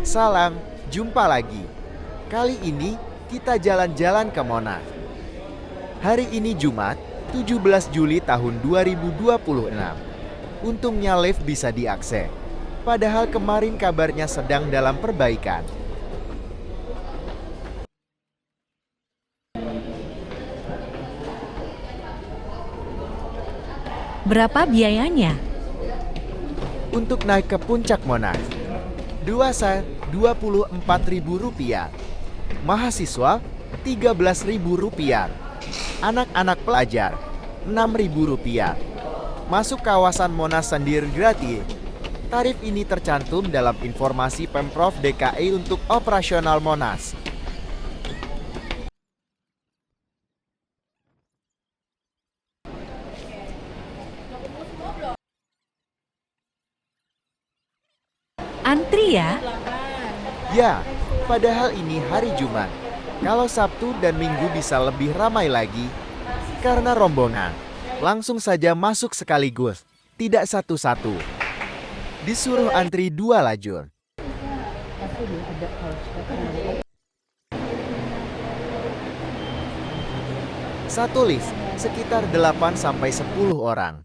Salam, jumpa lagi. Kali ini kita jalan-jalan ke Monas. Hari ini Jumat, 17 Juli tahun 2026. Untungnya lift bisa diakses. Padahal kemarin kabarnya sedang dalam perbaikan. Berapa biayanya? Untuk naik ke puncak Monas, dewasa Rp24.000, mahasiswa Rp13.000, anak-anak pelajar Rp6.000. Masuk kawasan Monas sendiri gratis. Tarif ini tercantum dalam informasi Pemprov DKI untuk operasional Monas. Antri ya? Ya, padahal ini hari Jumat. Kalau Sabtu dan Minggu bisa lebih ramai lagi. Karena rombongan, langsung saja masuk sekaligus, tidak satu-satu. Disuruh antri 2 lajur. Satu lift, sekitar 8-10 orang.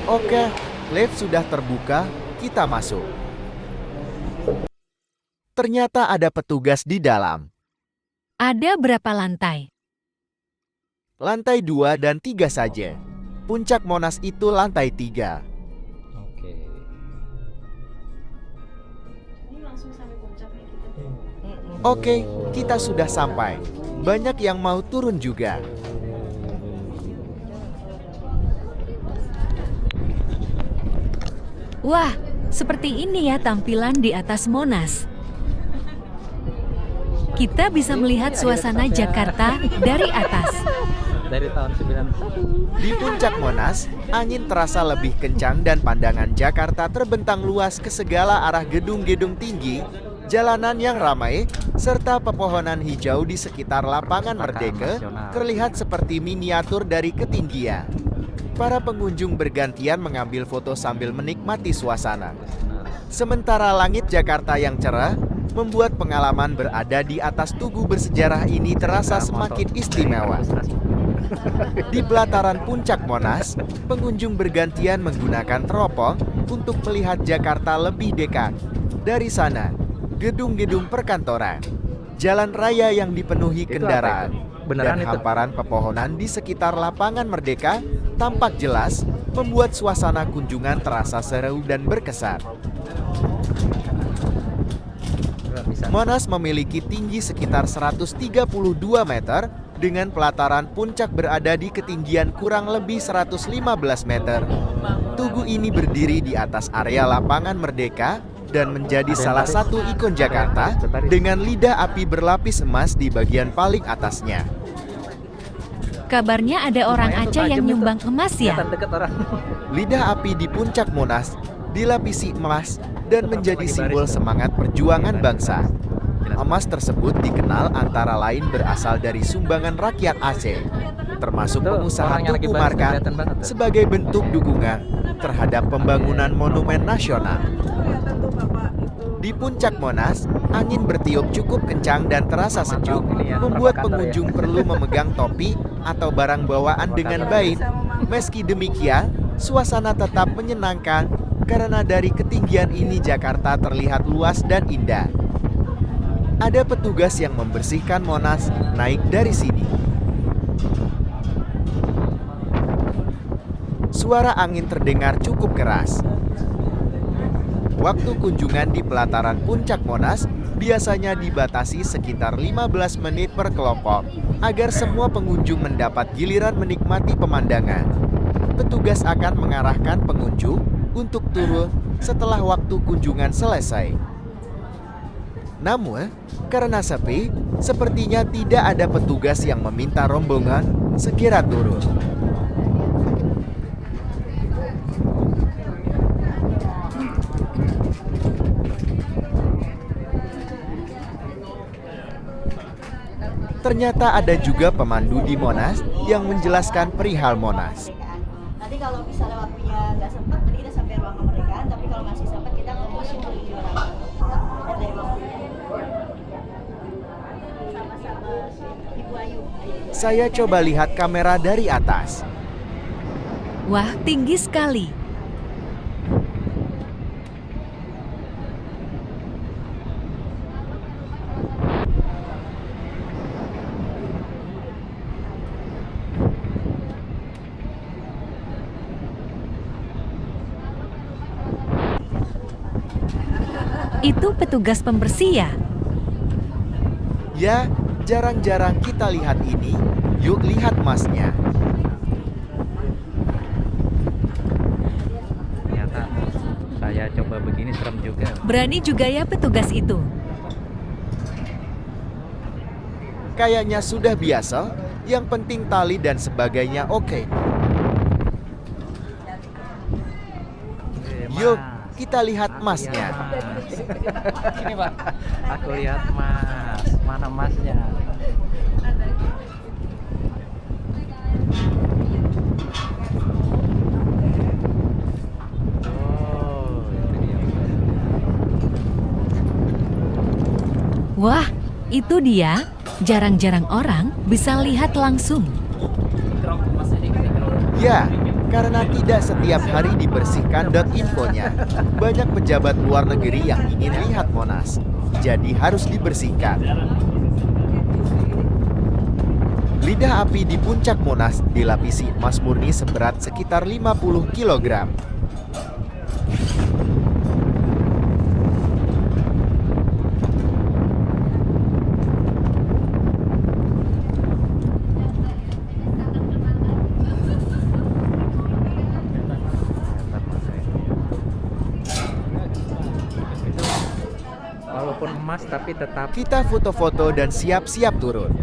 Oke, lift sudah terbuka, kita masuk. Ternyata ada petugas di dalam. Ada berapa lantai? Lantai 2 dan 3 saja. Puncak Monas itu lantai 3. Oke. Oke, kita sudah sampai. Banyak yang mau turun juga. Wah, seperti ini ya tampilan di atas Monas. Kita bisa melihat suasana Jakarta dari atas. Dari tahun 91. Di puncak Monas, angin terasa lebih kencang dan pandangan Jakarta terbentang luas ke segala arah gedung-gedung tinggi, jalanan yang ramai, serta pepohonan hijau di sekitar lapangan Merdeka terlihat seperti miniatur dari ketinggian. Para pengunjung bergantian mengambil foto sambil menikmati suasana. Sementara langit Jakarta yang cerah membuat pengalaman berada di atas tugu bersejarah ini terasa semakin istimewa. Di pelataran puncak Monas, pengunjung bergantian menggunakan teropong untuk melihat Jakarta lebih dekat. Dari sana, gedung-gedung perkantoran, jalan raya yang dipenuhi kendaraan, dan hamparan pepohonan di sekitar lapangan Merdeka tampak jelas membuat suasana kunjungan terasa seru dan berkesan. Monas memiliki tinggi sekitar 132 meter dengan pelataran puncak berada di ketinggian kurang lebih 115 meter. Tugu ini berdiri di atas area lapangan Merdeka dan menjadi salah satu ikon Jakarta dengan lidah api berlapis emas di bagian paling atasnya. Kabarnya ada orang Aceh yang nyumbang emas ya? Lidah api di puncak Monas dilapisi emas dan menjadi simbol semangat perjuangan bangsa. Emas tersebut dikenal antara lain berasal dari sumbangan rakyat Aceh, termasuk pengusaha Tugu Marka, sebagai bentuk dukungan terhadap pembangunan monumen nasional. Di puncak Monas, angin bertiup cukup kencang dan terasa sejuk, membuat pengunjung perlu memegang topi atau barang bawaan dengan baik. Meski demikian, suasana tetap menyenangkan karena dari ketinggian ini Jakarta terlihat luas dan indah. Ada petugas yang membersihkan Monas naik dari sini. Suara angin terdengar cukup keras. Waktu kunjungan di pelataran puncak Monas biasanya dibatasi sekitar 15 menit per kelompok agar semua pengunjung mendapat giliran menikmati pemandangan. Petugas akan mengarahkan pengunjung untuk turun setelah waktu kunjungan selesai. Namun, karena sepi, sepertinya tidak ada petugas yang meminta rombongan segera turun. Ternyata ada juga pemandu di Monas yang menjelaskan perihal Monas. Nanti kalau misalnya waktunya nggak sempat, nanti kita sampai ruang kemerdekaan. Tapi kalau masih sempat, kita ke Museum Paling Juara. Saya coba lihat kamera dari atas. Wah, tinggi sekali. Itu petugas pembersih ya? Ya, jarang-jarang kita lihat ini. Yuk lihat masnya. Ternyata saya coba begini serem juga. Berani juga ya petugas itu. Kayaknya sudah biasa, yang penting tali dan sebagainya oke. Yuk, kita lihat masnya. Ini Pak, aku lihat mas. Mana masnya? Oh, itu dia. Wah, itu dia. Jarang-jarang orang bisa lihat langsung. Ya, karena tidak setiap hari dibersihkan .infonya. Banyak pejabat luar negeri yang ingin lihat Monas, jadi harus dibersihkan. Lidah api di puncak Monas dilapisi emas murni seberat sekitar 50 kg. Walaupun emas tapi tetap Kita foto-foto dan siap-siap turun.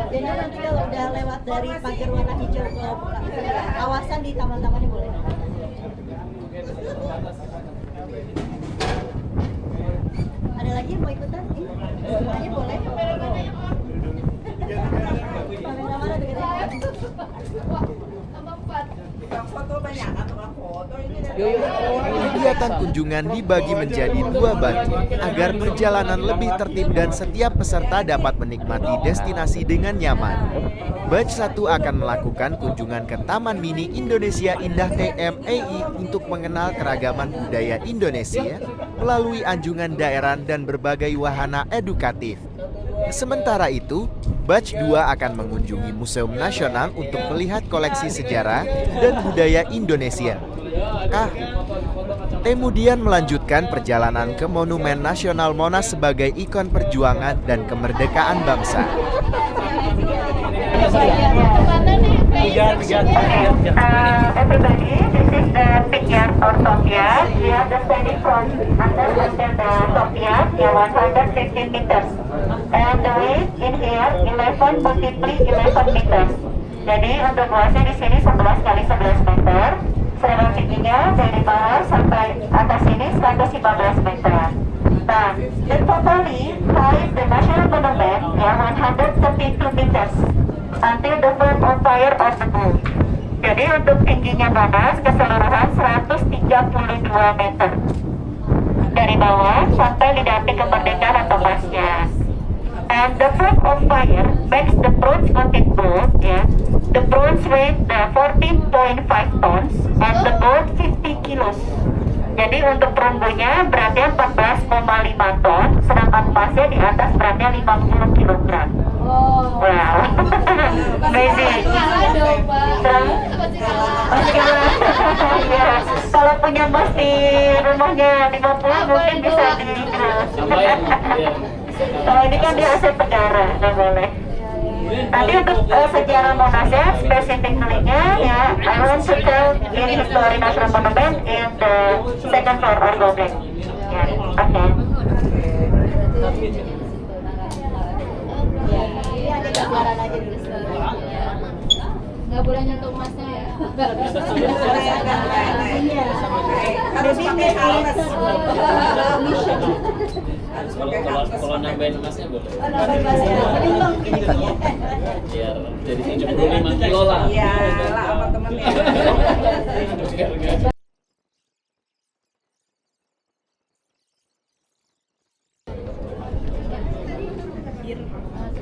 Jadi nanti kalau udah lewat dari pagar warna hijau ke kawasan di taman-tamannya boleh. Ada lagi yang mau ikutan? Semuanya boleh. Kamera dekat. Kegiatan kunjungan dibagi menjadi 2 batu agar perjalanan lebih tertib dan setiap peserta dapat menikmati destinasi dengan nyaman. Batch 1 akan melakukan kunjungan ke Taman Mini Indonesia Indah TMAI untuk mengenal keragaman budaya Indonesia melalui anjungan daerah dan berbagai wahana edukatif. Sementara itu, Batch 2 akan mengunjungi Museum Nasional untuk melihat koleksi sejarah dan budaya Indonesia. Kemudian melanjutkan perjalanan ke Monumen Nasional Monas sebagai ikon perjuangan dan kemerdekaan bangsa. Everybody, this is the picture or Sophia. We are the standing from under the Sophia, 115 meters. And the weight in here 11 multiply 11 meters. Jadi untuk luasnya di sini 11 kali 11 meter. Sedangkan tingginya dari bawah sampai atas ini 115 meter. Nah, the totally height the National Monument 132 meters until the firm of fire of the bull. Jadi untuk tingginya Monas keseluruhan 132 meter dari bawah sampai di api kemerdekaan atau masnya. And the flame of fire makes the bronze contain gold, the bronze weight 14.5 tons and the gold 50 kilos. Jadi untuk perunggunya beratnya 14,5 ton, sedangkan emasnya di atas beratnya 50 kg. Wow, amazing. Ya, kalau punya emas di rumahnya 50 mungkin bisa dijual. Kalau ini kan dia aset negara, nggak boleh. Nanti untuk sejarah Monasnya, spesifiknya ya, I want to tell in history National Monument in the second floor or building. Ya, oke. Ini ada gambaran aja dulu. Nggak boleh nyentuh emasnya ya. Iya. Maybe make it mission. Kalau nambahin emasnya boleh. Nambah Mas ya. Berimbang jadinya. Biar jadi 75 kilo lah. Iya lah sama temennya.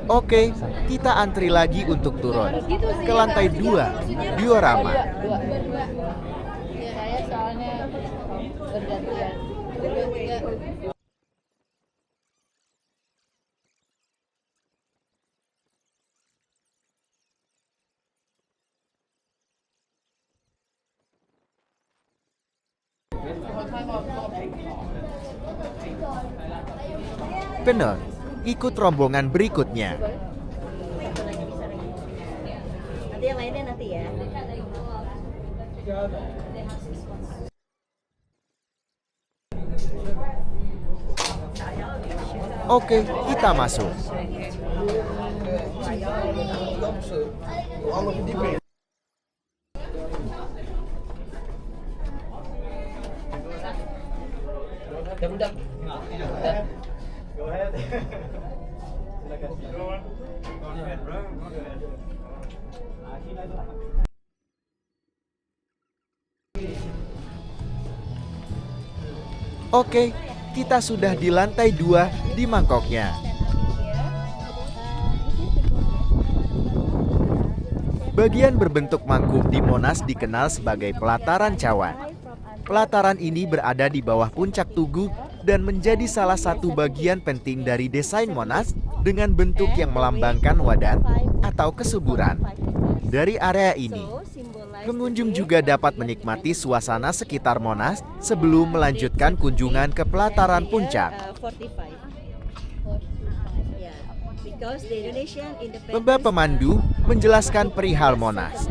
Oke, kita antri lagi untuk turun ke lantai 2 diorama. Saya soalnya bergantian. Bener, ikut rombongan berikutnya. Nanti yang lainnya nanti ya. Oke, kita masuk. Oke, kita sudah di lantai 2 di mangkoknya. Bagian berbentuk mangkuk di Monas dikenal sebagai pelataran cawan. Pelataran ini berada di bawah puncak Tugu dan menjadi salah satu bagian penting dari desain Monas dengan bentuk yang melambangkan wadah atau kesuburan. Dari area ini, pengunjung juga dapat menikmati suasana sekitar Monas sebelum melanjutkan kunjungan ke pelataran puncak. Mbak pemandu menjelaskan perihal Monas.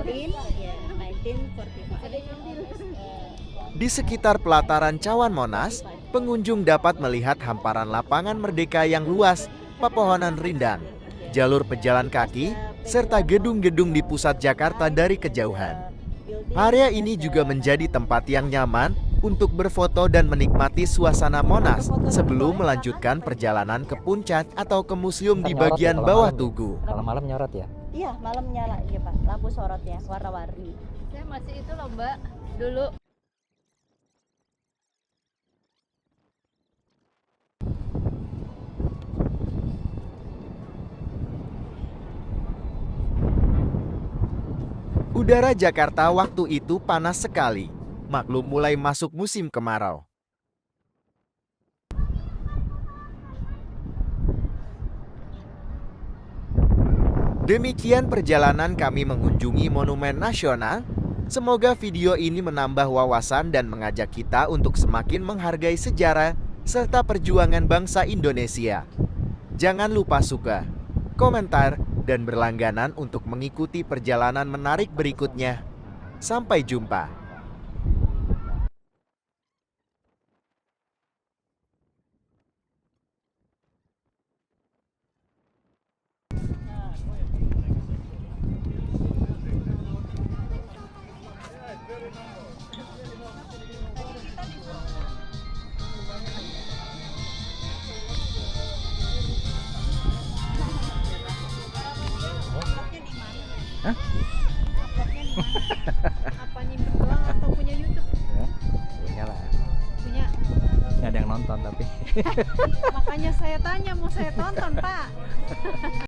Di sekitar pelataran cawan Monas, pengunjung dapat melihat hamparan lapangan merdeka yang luas, pepohonan rindang, jalur pejalan kaki, serta gedung-gedung di pusat Jakarta dari kejauhan. Area ini juga menjadi tempat yang nyaman untuk berfoto dan menikmati suasana Monas sebelum melanjutkan perjalanan ke puncak atau ke museum di bagian bawah Tugu. Kalau malam nyorot ya? Iya, malam nyala ya Pak. Lampu sorotnya warna-warni. Saya masih itu loh Mbak, dulu. Udara Jakarta waktu itu panas sekali. Maklum mulai masuk musim kemarau. Demikian perjalanan kami mengunjungi Monumen Nasional. Semoga video ini menambah wawasan dan mengajak kita untuk semakin menghargai sejarah serta perjuangan bangsa Indonesia. Jangan lupa suka, komentar, dan berlangganan untuk mengikuti perjalanan menarik berikutnya. Sampai jumpa. Apa nyimpen doang atau punya YouTube? Ya, punya lah. Punya. Nggak ada yang nonton tapi. Makanya saya tanya mau saya tonton Pak.